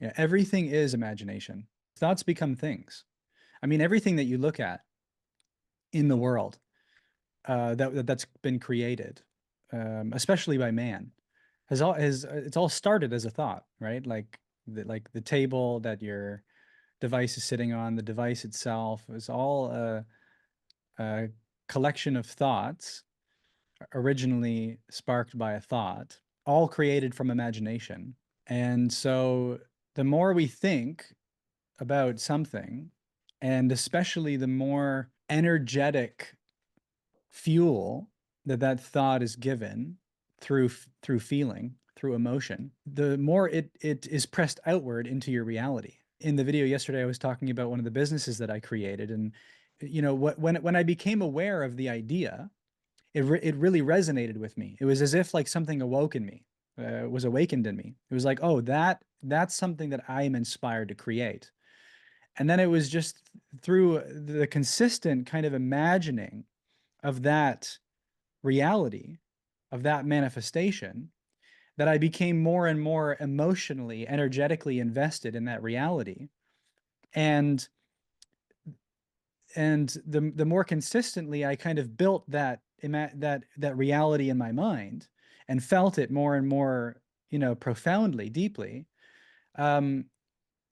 Yeah, everything is imagination. Thoughts become things. I mean, everything that you look at in the world that's been created, especially by man, has it's all started as a thought, right? Like the table that your device is sitting on, the device itself is all a collection of thoughts originally sparked by a thought, all created from imagination. And so the more we think about something, and especially the more energetic fuel that that thought is given through feeling, through emotion, the more it is pressed outward into your reality. In the video yesterday, I was talking about one of the businesses that I created, and when I became aware of the idea, it really resonated with me. It was as if like something awoke in me, was awakened in me. It was like, oh, that's something that I am inspired to create. And then it was just through the consistent kind of imagining of that reality, of that manifestation, that I became more and more emotionally, energetically invested in that reality. And the more consistently I kind of built that reality in my mind and felt it more and more, profoundly, deeply, um,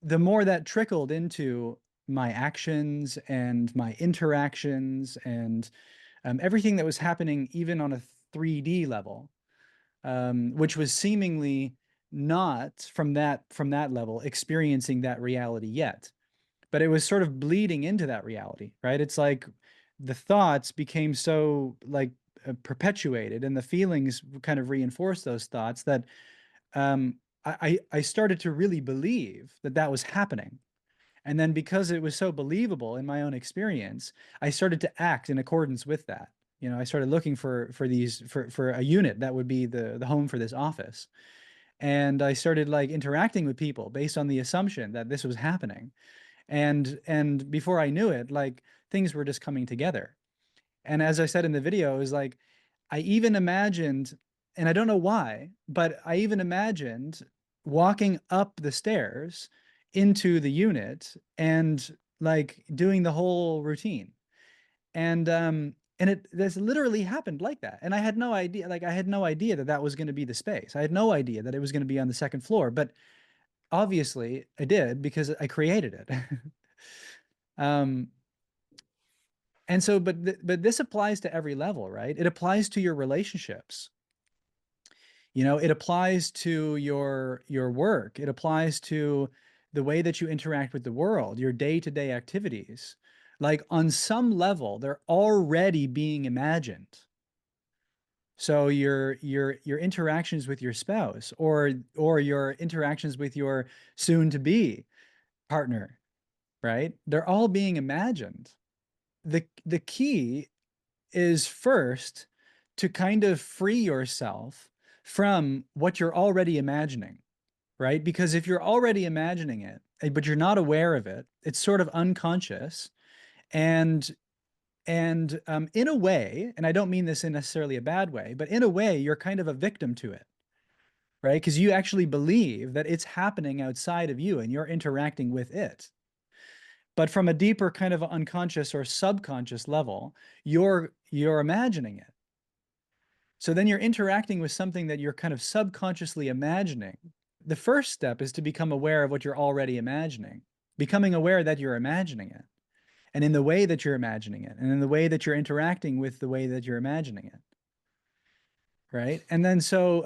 the more that trickled into my actions and my interactions and everything that was happening even on a 3D level, which was seemingly not from that level experiencing that reality yet, but it was sort of bleeding into that reality, right? It's like the thoughts became so like perpetuated, and the feelings kind of reinforced those thoughts that I started to really believe that that was happening. And then because it was so believable in my own experience, I started to act in accordance with that. I started looking for a unit that would be the home for this office. And I started like interacting with people based on the assumption that this was happening. And before I knew it, like things were just coming together. And as I said in the video, it was like I even imagined, and I don't know why, but I even imagined walking up the stairs into the unit and like doing the whole routine. And it this literally happened like that. And I had no idea, like I had no idea that that was going to be the space. I had no idea that it was going to be on the second floor, but obviously I did because I created it. Um, and so, but this applies to every level, right? It applies to your relationships. It applies to your work. It applies to the way that you interact with the world, your day-to-day activities. Like on some level, they're already being imagined. So your interactions with your spouse or your interactions with your soon-to-be partner, right? They're all being imagined. The key is first to kind of free yourself from what you're already imagining, right? Because if you're already imagining it, but you're not aware of it, it's sort of unconscious. And in a way, and I don't mean this in necessarily a bad way, but in a way, you're kind of a victim to it, right? Because you actually believe that it's happening outside of you and you're interacting with it. But from a deeper kind of unconscious or subconscious level, you're imagining it. So then you're interacting with something that you're kind of subconsciously imagining. The first step is to become aware of what you're already imagining, becoming aware that you're imagining it, and in the way that you're imagining it, and in the way that you're interacting with the way that you're imagining it. Right. And then so,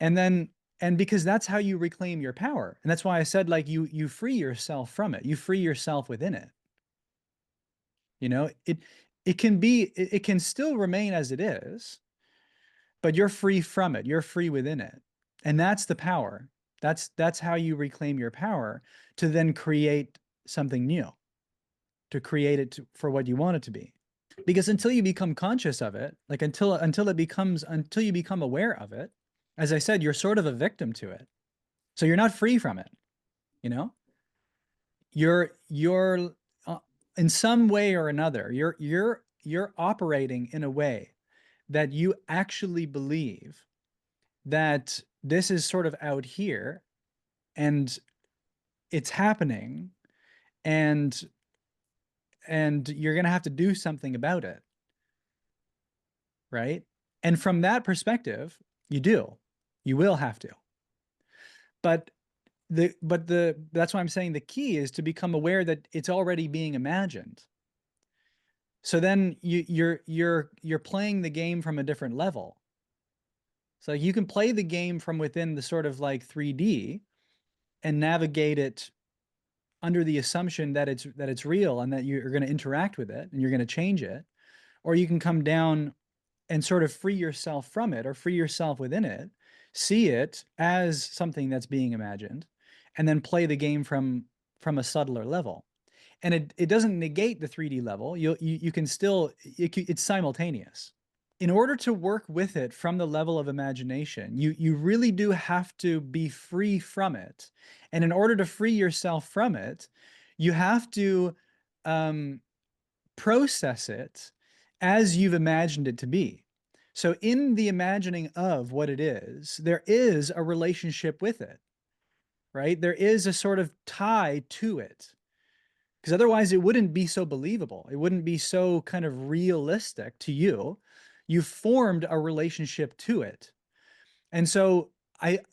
and then, and because that's how you reclaim your power. And that's why I said, like, you free yourself from it, you free yourself within it. It can still remain as it is, but you're free from it. You're free within it. And that's the power. That's how you reclaim your power to then create something new, to create it for what you want it to be. Because until you become conscious of it, like until you become aware of it, as I said, you're sort of a victim to it. So you're not free from it, you know? You're in some way or another, you're operating in a way that you actually believe that this is sort of out here and it's happening, and you're going to have to do something about it, right? And from that perspective, you will have to. But that's why I'm saying the key is to become aware that it's already being imagined. So then you're playing the game from a different level. So you can play the game from within the sort of like 3D and navigate it under the assumption that it's real and that you're going to interact with it and you're going to change it. Or you can come down and sort of free yourself from it or free yourself within it, see it as something that's being imagined, and then play the game from a subtler level. And it doesn't negate the 3D level. You can still, it's simultaneous. In order to work with it from the level of imagination, you really do have to be free from it. And in order to free yourself from it, you have to process it as you've imagined it to be. So in the imagining of what it is, there is a relationship with it, right? There is a sort of tie to it. Because otherwise it wouldn't be so believable. It wouldn't be so kind of realistic to you. You've formed a relationship to it. And so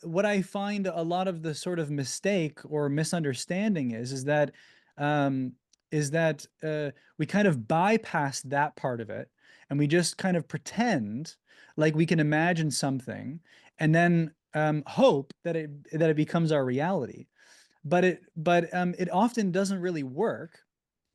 what I find a lot of the sort of mistake or misunderstanding um, is that we kind of bypass that part of it, and we just kind of pretend like we can imagine something, and then hope that it becomes our reality. But it often doesn't really work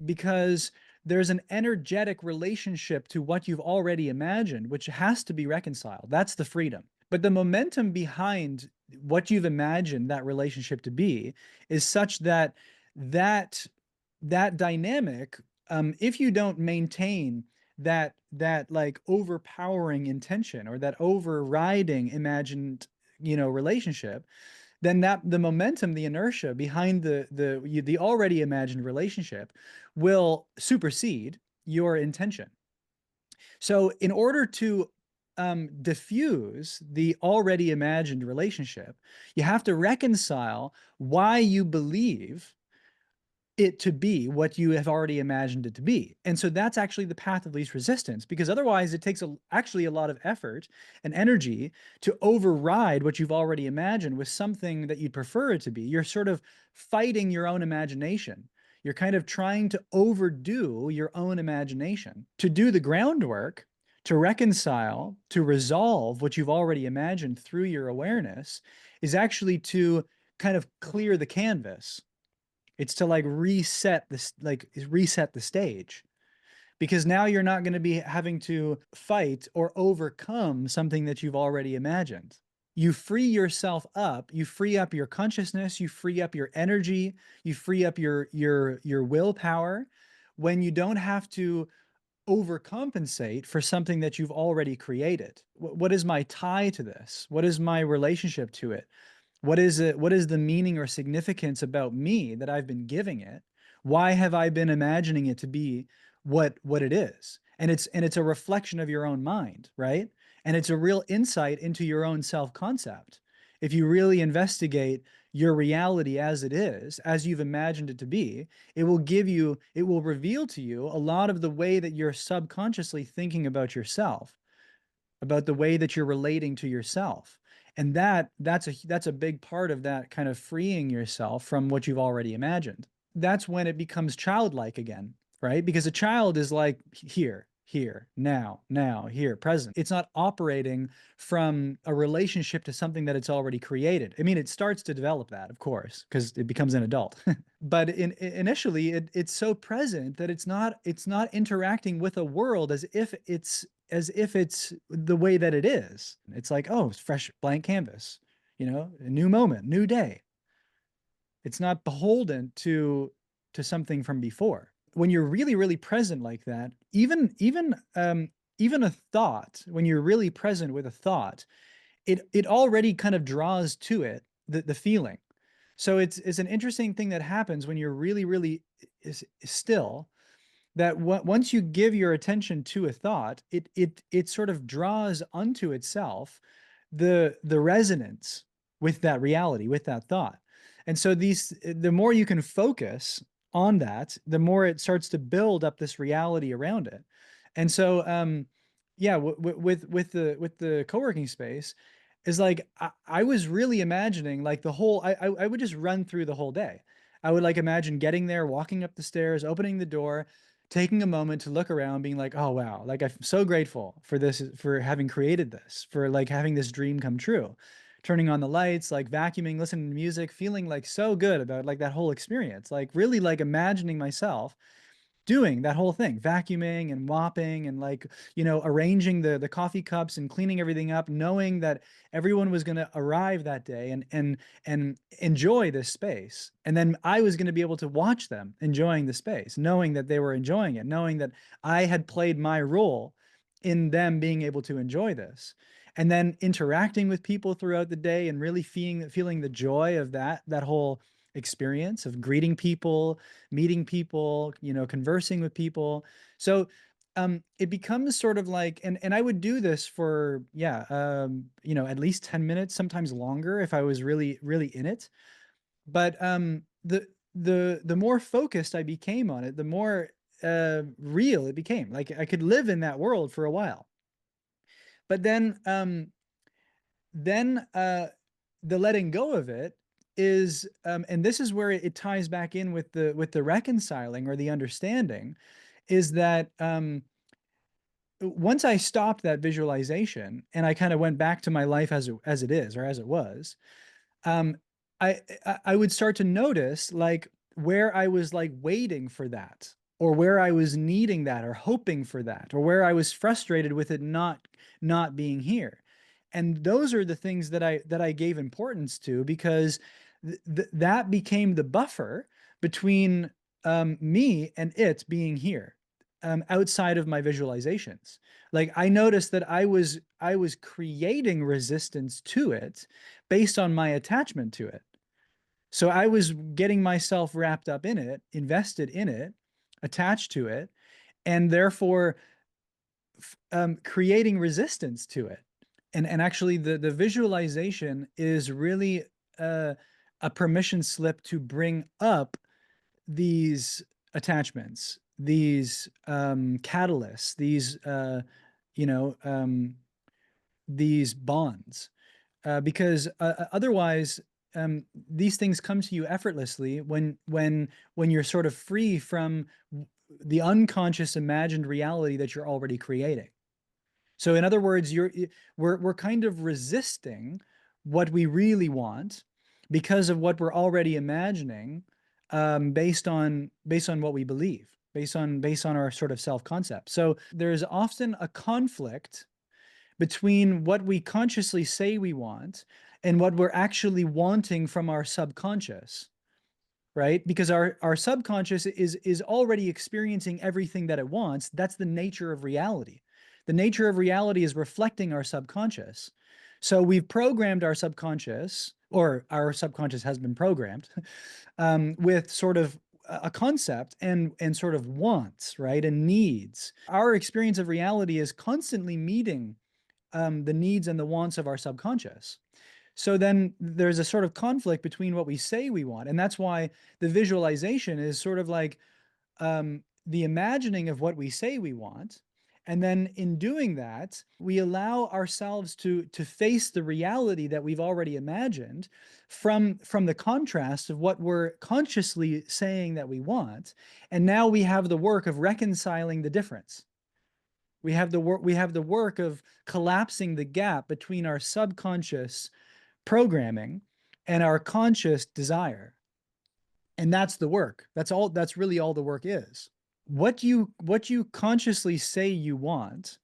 because there's an energetic relationship to what you've already imagined, which has to be reconciled. That's the freedom. But the momentum behind what you've imagined that relationship to be is such that that that dynamic, if you don't maintain that like overpowering intention or that overriding imagined, relationship, then that the momentum, the inertia behind the already imagined relationship will supersede your intention. So in order to diffuse the already imagined relationship, you have to reconcile why you believe it to be what you have already imagined it to be. And so that's actually the path of least resistance, because otherwise it takes actually a lot of effort and energy to override what you've already imagined with something that you'd prefer it to be. You're sort of fighting your own imagination. You're kind of trying to overdo your own imagination. To do the groundwork, to reconcile, to resolve what you've already imagined through your awareness is actually to kind of clear the canvas. It's to like reset the stage, because now you're not going to be having to fight or overcome something that you've already imagined. You free yourself up, you free up your consciousness, you free up your energy, you free up your willpower when you don't have to overcompensate for something that you've already created. What is my tie to this? What is my relationship to it? What is it? What is the meaning or significance about me that I've been giving it? Why have I been imagining it to be what it is? And it's a reflection of your own mind, right? And it's a real insight into your own self-concept. If you really investigate your reality as it is, as you've imagined it to be, it will reveal to you a lot of the way that you're subconsciously thinking about yourself, about the way that you're relating to yourself. And that's a big part of that kind of freeing yourself from what you've already imagined. That's when it becomes childlike again, right? Because a child is like here, now, here, present. It's not operating from a relationship to something that it's already created. I mean, it starts to develop that, of course, because it becomes an adult. But initially, it's so present that it's not interacting with a world as if it's the way that it is. It's like, oh, it's fresh blank canvas, a new moment, new day. It's not beholden to something from before. When you're really, really present like that, even a thought, when you're really present with a thought, it already kind of draws to it the feeling. So it's an interesting thing that happens when you're really, really still, that once you give your attention to a thought, it sort of draws unto itself the resonance with that reality, with that thought. And so the more you can focus on that, the more it starts to build up this reality around it. And so, yeah, with the co-working space, is like I was really imagining like the whole. I would just run through the whole day. I would like imagine getting there, walking up the stairs, opening the door, taking a moment to look around, being like, oh wow, like I'm so grateful for this, for having created this, for like having this dream come true. Turning on the lights, like vacuuming, listening to music, feeling like so good about like that whole experience, like really like imagining myself doing that whole thing, vacuuming and mopping and like, arranging the coffee cups and cleaning everything up, knowing that everyone was going to arrive that day and enjoy this space. And then I was going to be able to watch them enjoying the space, knowing that they were enjoying it, knowing that I had played my role in them being able to enjoy this. And then interacting with people throughout the day and really feeling the joy of that whole experience of greeting people, meeting people, conversing with people. So it becomes sort of like, and I would do this for, yeah, at least 10 minutes, sometimes longer if I was really, really in it. But the more focused I became on it, the more real it became. Like I could live in that world for a while. But then the letting go of it is, and this is where it ties back in with the reconciling or the understanding, is that once I stopped that visualization and I kind of went back to my life as it is or as it was, um, I would start to notice like where I was like waiting for that, or where I was needing that, or hoping for that, or where I was frustrated with it not being here. And those are the things that I gave importance to, because that became the buffer between me and it being here, outside of my visualizations. Like I noticed that I was creating resistance to it based on my attachment to it. So I was getting myself wrapped up in it, invested in it, attached to it, and therefore creating resistance to it. And actually, the visualization is really uh, a permission slip to bring up these attachments, these catalysts, you know, um, these bonds, because otherwise, these things come to you effortlessly when you're sort of free from the unconscious imagined reality that you're already creating. So in other words, we're kind of resisting what we really want because of what we're already imagining, based on what we believe, based on our sort of self-concept. So there's often a conflict between what we consciously say we want and what we're actually wanting from our subconscious, right? Because our subconscious is already experiencing everything that it wants. That's the nature of reality. The nature of reality is reflecting our subconscious. So we've programmed our subconscious, or our subconscious has been programmed, with sort of a concept and sort of wants, right, and needs. Our experience of reality is constantly meeting the needs and the wants of our subconscious. So then there's a sort of conflict between what we say we want. And that's why the visualization is sort of like the imagining of what we say we want. And then in doing that, we allow ourselves to face the reality that we've already imagined from the contrast of what we're consciously saying that we want. And now we have the work of reconciling the difference. We have the work of collapsing the gap between our subconscious programming and our conscious desire. And that's the work. That's really all the work is. What you consciously say you want,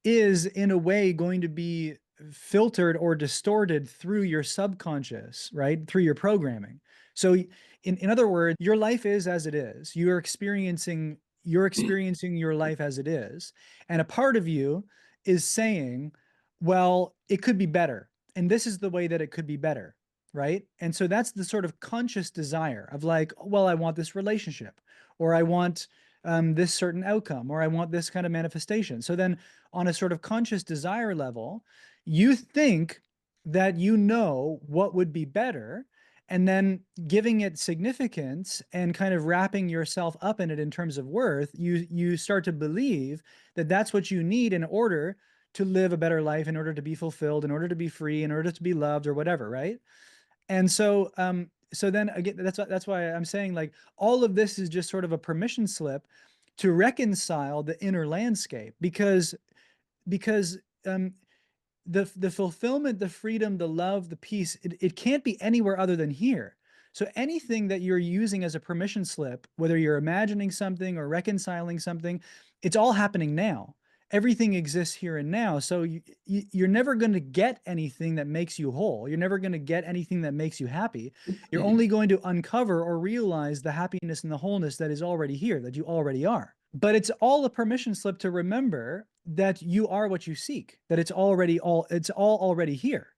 is in a way going to be filtered or distorted through your subconscious, right? Through your programming. So in other words, your life is as it is. You're experiencing your life as it is. And a part of you is saying, well, it could be better. And this is the way that it could be better, right? And so that's the sort of conscious desire of like, well, I want this relationship, or I want this certain outcome, or I want this kind of manifestation. So then, on a sort of conscious desire level, you think that you know what would be better. and then giving it significance and kind of wrapping yourself up in it in terms of worth, you start to believe that that's what you need in order to live a better life, in order to be fulfilled, in order to be free, in order to be loved or whatever, right? And so then again, that's why I'm saying, like, all of this is just sort of a permission slip to reconcile the inner landscape, because um, the fulfillment, the freedom, the love, the peace, it can't be anywhere other than here. So anything that you're using as a permission slip, whether you're imagining something or reconciling something, it's all happening now. Everything exists here and now. So you're never going to get anything that makes you whole. You're never going to get anything that makes you happy. You're only going to uncover or realize the happiness and the wholeness that is already here, that you already are. But it's all a permission slip to remember that you are what you seek, that it's all already here.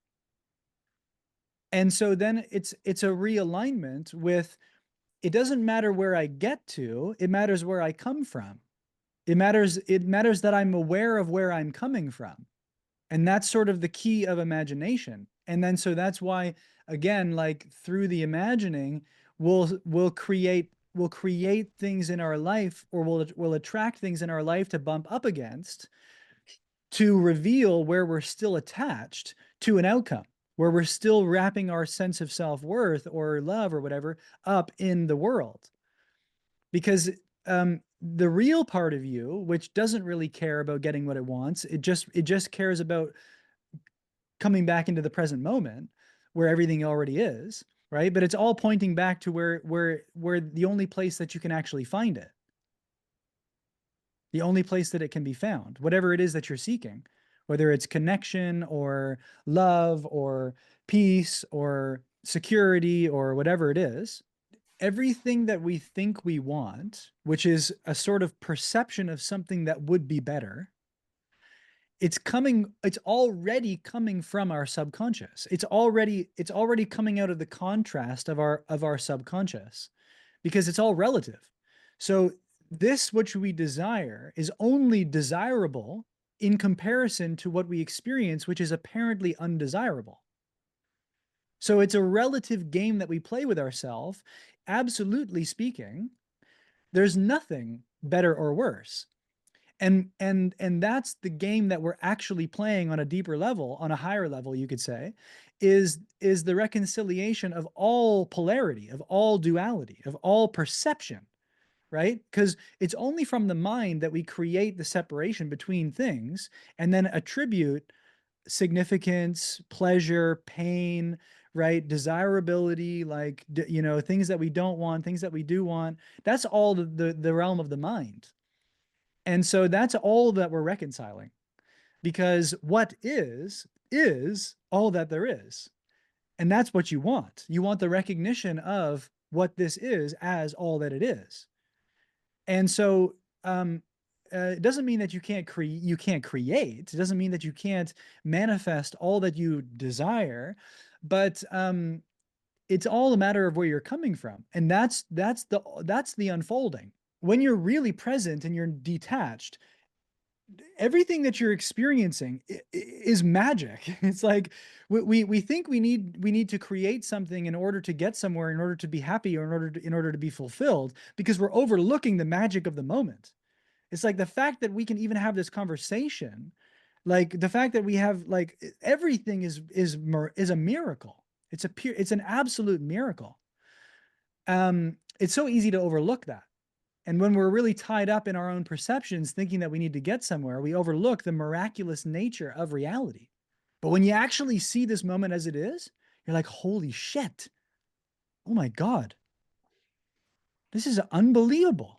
And so then it's a realignment with, it doesn't matter where I get to, it matters where I come from. It matters that I'm aware of where I'm coming from. And that's sort of the key of imagination. And then so that's why, again, like, through the imagining, we'll create things in our life, or we'll attract things in our life to bump up against, to reveal where we're still attached to an outcome, where we're still wrapping our sense of self-worth or love or whatever up in the world. Because the real part of you, which doesn't really care about getting what it wants, it just cares about coming back into the present moment where everything already is, right? But it's all pointing back to where the only place that you can actually find it, the only place that it can be found, whatever it is that you're seeking, whether it's connection or love or peace or security or whatever it is. Everything that we think we want, which is a sort of perception of something that would be better, it's already coming from our subconscious. It's already coming out of the contrast of our subconscious, because it's all relative. So this which we desire is only desirable in comparison to what we experience, which is apparently undesirable. So it's a relative game that we play with ourselves. Absolutely speaking, there's nothing better or worse. And that's the game that we're actually playing on a deeper level, on a higher level, you could say, is the reconciliation of all polarity, of all duality, of all perception, right? Because it's only from the mind that we create the separation between things and then attribute significance, pleasure, pain, right? Desirability, like, things that we don't want, things that we do want. That's all the realm of the mind. And so that's all that we're reconciling, because what is all that there is. And that's what you want. You want the recognition of what this is as all that it is. And so it doesn't mean that you can't create. It doesn't mean that you can't manifest all that you desire, but it's all a matter of where you're coming from. And that's the unfolding. When you're really present and you're detached, everything that you're experiencing is magic. It's like we think we need to create something in order to get somewhere, in order to be happy, or in order to be fulfilled, because we're overlooking the magic of the moment. It's like the fact that we can even have this conversation, like the fact that we have, like, everything is a miracle. It's an absolute miracle. It's so easy to overlook that. And when we're really tied up in our own perceptions, thinking that we need to get somewhere, we overlook the miraculous nature of reality. But when you actually see this moment as it is, you're like, holy shit. Oh my God. This is unbelievable.